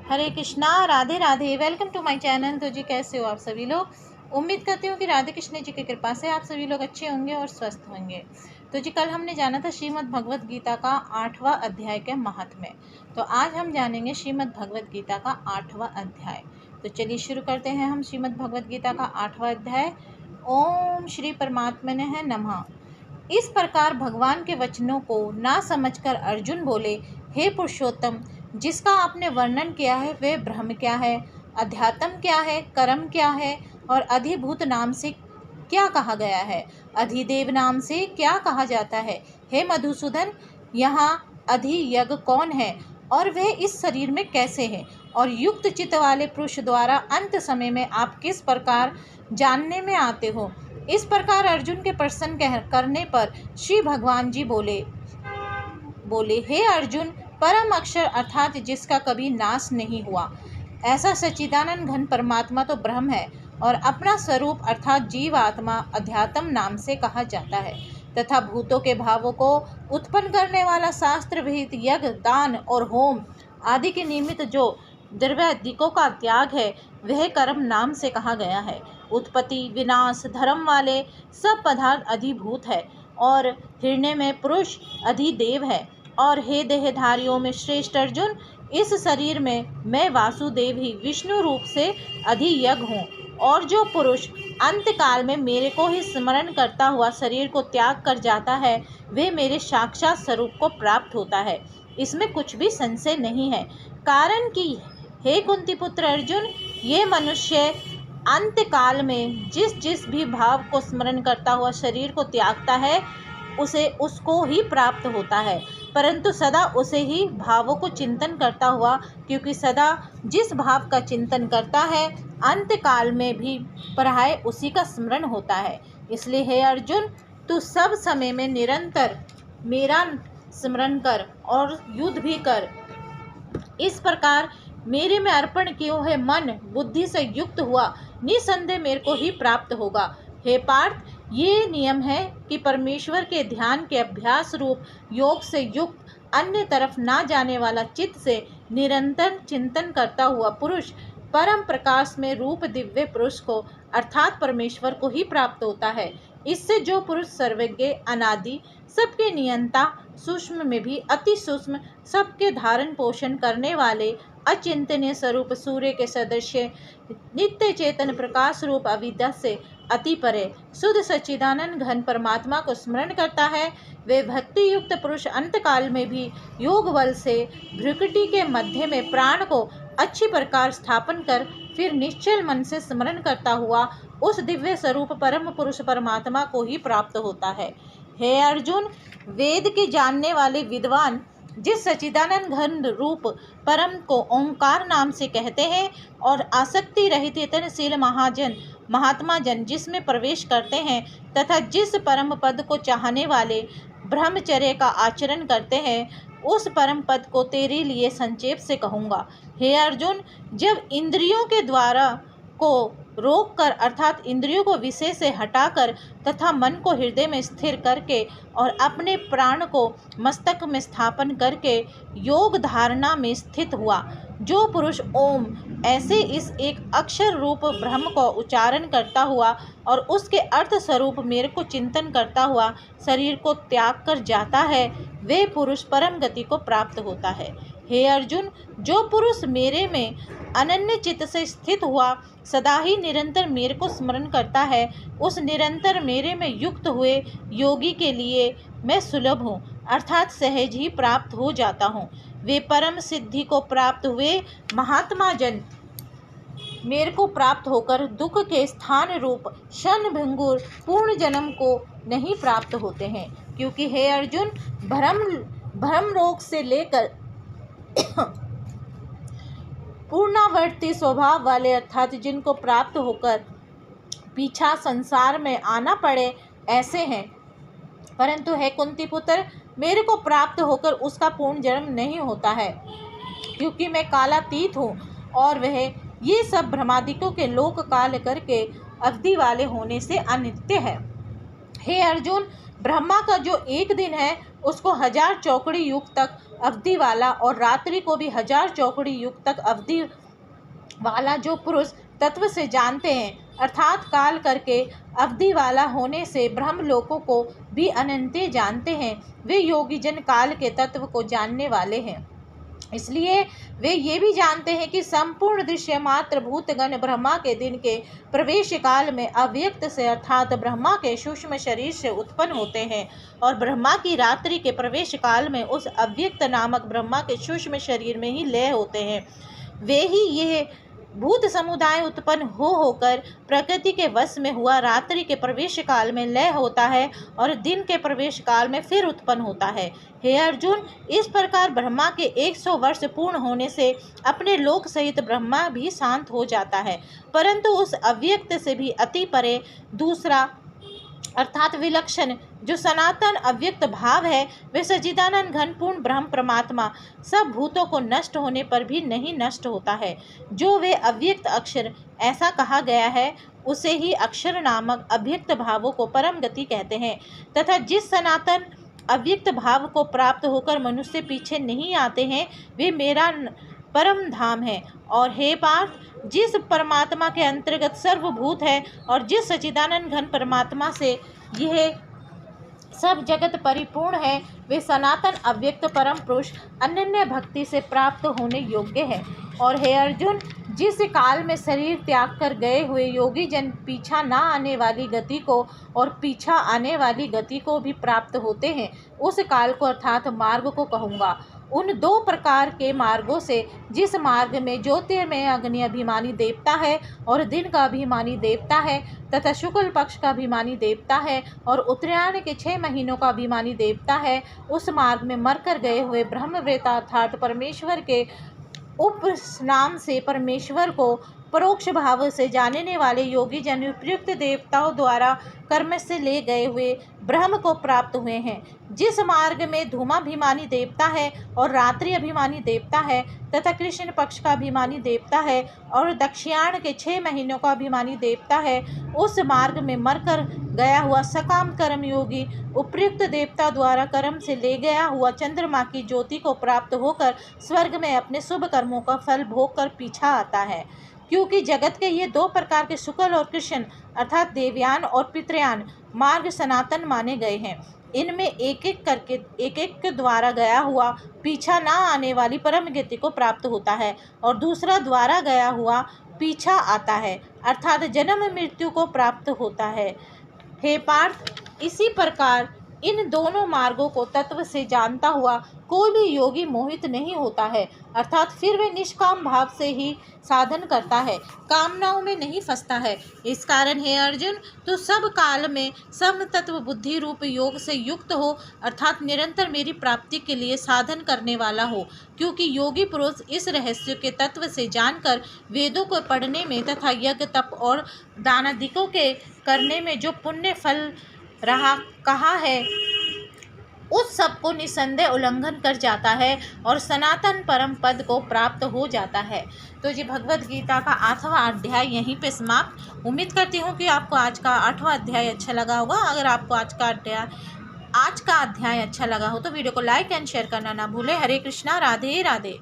Hare Krishna, Radhe Radhe. Welcome to my channel. तो जी कैसे हो आप सभी लोग? उम्मीद करती हूँ कि राधे कृष्ण जी की कृपा से आप सभी लोग अच्छे होंगे और स्वस्थ होंगे। तो जी कल हमने जाना था श्रीमद् भगवत गीता का 8वां अध्याय के महात्म्य। तो आज हम जानेंगे श्रीमद् भगवत गीता का 8वां अध्याय। तो चलिए शुरू करते हैं हम श्रीमद् भगवत गीता का 8वां अध्याय। ओम श्री परमात्मने नमः। इस प्रकार भगवान के वचनों को ना समझकर अर्जुन बोले, हे पुरुषोत्तम, जिसका आपने वर्णन किया है वह ब्रह्म क्या है, अध्यात्म क्या है, कर्म क्या है और अधिभूत नाम से क्या कहा गया है, अधिदेव नाम से क्या कहा जाता है। हे मधुसूदन, यहाँ अधियज्ञ कौन है और वह इस शरीर में कैसे है, और युक्त चित्त वाले पुरुष द्वारा अंत समय में आप किस प्रकार जानने में आते हो। इस प्रकार अर्जुन के प्रश्न करने पर श्री भगवान जी बोले, हे अर्जुन, परम अक्षर अर्थात जिसका कभी नाश नहीं हुआ, ऐसा सच्चिदानंद घन परमात्मा तो ब्रह्म है और अपना स्वरूप अर्थात जीव आत्मा अध्यात्म नाम से कहा जाता है, तथा भूतों के भावों को उत्पन्न करने वाला शास्त्र विहित यज्ञ, दान और होम आदि के निमित्त जो द्रव्यादिकों का त्याग है वह कर्म नाम से कहा गया है। उत्पत्ति विनाश धर्म वाले सब पदार्थ अधिभूत है और हृदय में पुरुष अधिदेव है। और हे देहधारियों में श्रेष्ठ अर्जुन, इस शरीर में मैं वासुदेव ही विष्णु रूप से अधियज्ञ हूँ, और जो पुरुष अंत काल में मेरे को ही स्मरण करता हुआ शरीर को त्याग कर जाता है वे मेरे साक्षात स्वरूप को प्राप्त होता है। इसमें कुछ भी संशय नहीं है। कारण कि हे कुंती पुत्र अर्जुन, ये मनुष्य अंत काल में जिस भी भाव को स्मरण करता हुआ शरीर को त्यागता है उसको ही प्राप्त होता है, परंतु सदा उसे ही भावों को चिंतन करता हुआ, क्योंकि सदा जिस भाव का चिंतन करता है अंत काल में भी प्राय उसी का स्मरण होता है। इसलिए हे अर्जुन, तू सब समय में निरंतर मेरा स्मरण कर और युद्ध भी कर। इस प्रकार मेरे में अर्पण किए हुए मन बुद्धि से युक्त हुआ निसंदेह मेरे को ही प्राप्त होगा। हे पार्थ, ये नियम है कि परमेश्वर के ध्यान के अभ्यास रूप योग से युक्त अन्य तरफ ना जाने वाला चित्त से निरंतर चिंतन करता हुआ पुरुष परम प्रकाश में रूप दिव्य पुरुष को अर्थात परमेश्वर को ही प्राप्त होता है। इससे जो पुरुष सर्वज्ञ अनादि सबके नियंता, सूक्ष्म में भी अति सूक्ष्म, सबके धारण पोषण करने वाले अचिंतनीय स्वरूप सूर्य के सदृश्य नित्य चेतन प्रकाश रूप अविद्या से अति परे शुद्ध सच्चिदानंद घन परमात्मा को स्मरण करता है, वे भक्ति युक्त पुरुष अंत काल में भी योग बल से भ्रुकुटी के मध्य में प्राण को अच्छी प्रकार स्थापन कर फिर निश्चल मन से स्मरण करता हुआ उस दिव्य स्वरूप परम पुरुष परमात्मा को ही प्राप्त होता है। हे अर्जुन, वेद के जानने वाले विद्वान जिस सच्चिदानंद घन रूप परम को ओंकार नाम से कहते हैं और आसक्ति रहित यतनशील महात्मा जन जिसमें प्रवेश करते हैं तथा जिस परम पद को चाहने वाले ब्रह्मचर्य का आचरण करते हैं, उस परम पद को तेरे लिए संक्षेप से कहूँगा। हे अर्जुन, जब इंद्रियों के द्वारा को रोक कर अर्थात इंद्रियों को विषय से हटाकर तथा मन को हृदय में स्थिर करके और अपने प्राण को मस्तक में स्थापन करके योग धारणा में स्थित हुआ, जो पुरुष ओम ऐसे इस एक अक्षर रूप ब्रह्म को उच्चारण करता हुआ और उसके अर्थ स्वरूप मेरे को चिंतन करता हुआ शरीर को त्याग कर जाता है, वे पुरुष परम गति को प्राप्त होता है। हे अर्जुन, जो पुरुष मेरे में अनन्य चित्त से स्थित हुआ सदा ही निरंतर मेरे को स्मरण करता है, उस निरंतर मेरे में युक्त हुए योगी के लिए मैं सुलभ हूँ अर्थात सहज ही प्राप्त हो जाता हूँ। वे परम सिद्धि को प्राप्त हुए महात्मा जन मेरे को प्राप्त होकर दुख के स्थान रूप क्षण भंगुर पूर्ण जन्म को नहीं प्राप्त होते हैं, क्योंकि हे अर्जुन, भ्रम रोग से लेकर पूर्णावर्ती स्वभाव वाले अर्थात जिनको प्राप्त होकर पीछा संसार में आना पड़े ऐसे हैं, परंतु हे कुंती पुत्र, मेरे को प्राप्त होकर उसका पूर्ण जन्म नहीं होता है, क्योंकि मैं कालातीत हूँ और वह ये सब भ्रमादिकों के लोक काल करके अवधि वाले होने से अनित्य है। हे अर्जुन, ब्रह्मा का जो एक दिन है उसको 1000 चौकड़ी युग तक अवधि वाला और रात्रि को भी 1000 चौकड़ी युग तक अवधि वाला जो पुरुष तत्व से जानते हैं, अर्थात काल करके अवधि वाला होने से ब्रह्मलोकों को भी अनंत जानते हैं, वे योगी जन काल के तत्व को जानने वाले हैं। इसलिए वे ये भी जानते हैं कि संपूर्ण दृश्य मात्र भूतगण ब्रह्मा के दिन के प्रवेश काल में अव्यक्त से अर्थात ब्रह्मा के सूक्ष्म शरीर से उत्पन्न होते हैं और ब्रह्मा की रात्रि के प्रवेश काल में उस अव्यक्त नामक ब्रह्मा के सूक्ष्म शरीर में ही लय होते हैं। वे ही यह भूत समुदाय उत्पन्न होकर प्रकृति के वश में हुआ रात्रि के प्रवेश काल में लय होता है और दिन के प्रवेश काल में फिर उत्पन्न होता है। हे अर्जुन, इस प्रकार ब्रह्मा के 100 वर्ष पूर्ण होने से अपने लोक सहित ब्रह्मा भी शांत हो जाता है, परंतु उस अव्यक्त से भी अति परे दूसरा अर्थात विलक्षण जो सनातन अव्यक्त भाव है, वे सच्चिदानंद घन पूर्ण ब्रह्म परमात्मा सब भूतों को नष्ट होने पर भी नहीं नष्ट होता है। जो वे अव्यक्त अक्षर ऐसा कहा गया है, उसे ही अक्षर नामक अव्यक्त भावों को परम गति कहते हैं तथा जिस सनातन अव्यक्त भाव को प्राप्त होकर मनुष्य पीछे नहीं आते हैं, वे मेरा परम धाम है। और हे पार्थ, जिस परमात्मा के अंतर्गत सर्वभूत है और जिस सच्चिदानंद घन परमात्मा से यह सब जगत परिपूर्ण है, वे सनातन अव्यक्त परम पुरुष अनन्य भक्ति से प्राप्त होने योग्य है। और हे अर्जुन, जिस काल में शरीर त्याग कर गए हुए योगी जन पीछा ना आने वाली गति को और पीछा आने वाली गति को भी प्राप्त होते हैं, उस काल को अर्थात मार्ग को कहूँगा। उन 2 प्रकार के मार्गों से जिस मार्ग में ज्योतिर्मय अग्नि अभिमानी देवता है और दिन का अभिमानी देवता है तथा शुक्ल पक्ष का अभिमानी देवता है और उत्तरायण के 6 महीनों का अभिमानी देवता है, उस मार्ग में मरकर गए हुए ब्रह्मवेता अर्थात परमेश्वर के उपनाम से परमेश्वर को परोक्ष भाव से जानने वाले योगी जन उपयुक्त देवताओं द्वारा कर्म से ले गए हुए ब्रह्म को प्राप्त हुए हैं। जिस मार्ग में धूमाभिमानी देवता है और रात्रि अभिमानी देवता है तथा कृष्ण पक्ष का अभिमानी देवता है और दक्षिणायन के 6 महीनों का अभिमानी देवता है, उस मार्ग में मरकर गया हुआ सकाम कर्म योगी उपयुक्त देवता द्वारा कर्म से ले गया हुआ चंद्रमा की ज्योति को प्राप्त होकर स्वर्ग में अपने शुभ कर्मों का फल भोग कर पीछा आता है। क्योंकि जगत के ये 2 प्रकार के शुक्ल और कृष्ण अर्थात देवयान और पितृयान मार्ग सनातन माने गए हैं। इनमें एक एक के द्वारा गया हुआ पीछा ना आने वाली परम गति को प्राप्त होता है और दूसरा द्वारा गया हुआ पीछा आता है अर्थात जन्म मृत्यु को प्राप्त होता है। हे पार्थ, इसी प्रकार इन दोनों मार्गों को तत्व से जानता हुआ कोई भी योगी मोहित नहीं होता है, अर्थात फिर वे निष्काम भाव से ही साधन करता है, कामनाओं में नहीं फंसता है। इस कारण हे अर्जुन, तो सब काल में सम तत्व बुद्धि रूप योग से युक्त हो अर्थात निरंतर मेरी प्राप्ति के लिए साधन करने वाला हो। क्योंकि योगी पुरुष इस रहस्य के तत्व से जानकर वेदों को पढ़ने में तथा यज्ञ तप और दानादिकों के करने में जो पुण्य फल रहा कहा है, उस सब को निसंदेह उल्लंघन कर जाता है और सनातन परम पद को प्राप्त हो जाता है। तो जी भगवत गीता का 8वां अध्याय यहीं पे समाप्त। उम्मीद करती हूँ कि आपको आज का 8वां अध्याय अच्छा लगा होगा। अगर आपको आज का अध्याय अच्छा लगा हो तो वीडियो को लाइक एंड शेयर करना ना भूलें। हरे कृष्णा, राधे राधे।